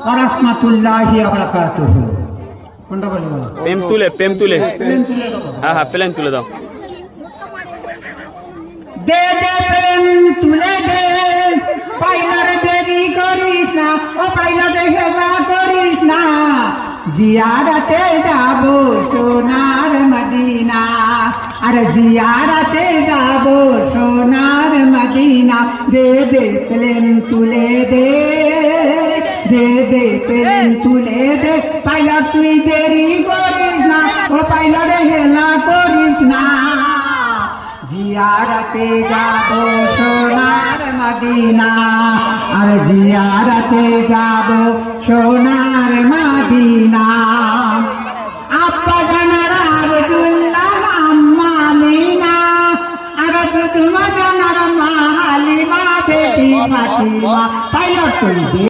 রাহমাতুল্লাহি ওয়া বারাকাতুহু। কোনটা বলবো? প্রেম তুলে প্লেন তুলে দাও। হ্যাঁ প্লেন তুলে দাও। দে দে প্লেন তুলে দে, পাইলারে দেরি করিস না, ও পাইলারে হেলা করিস না, জিয়ারাতে যাব সোনার মদিনা, আরে জিয়ারাতে যাব সোনার মদিনা। দে দে প্লেন তুলে দে, দে দে প্লেন তুলে দে, পাইলার তুই দেরি করিস না, ও পাইলারে হেলা করিস না, জিয়ারতে যাব সোনার মদিনা, আর জিয়ারতে যাব সোনার মদিনা। আব্বা জানার আব্দুল্লাহ, আম্মা মিনা, আর তুমা জানার মা হালিমা, বেটি ফাতিমা, পাইলট তুই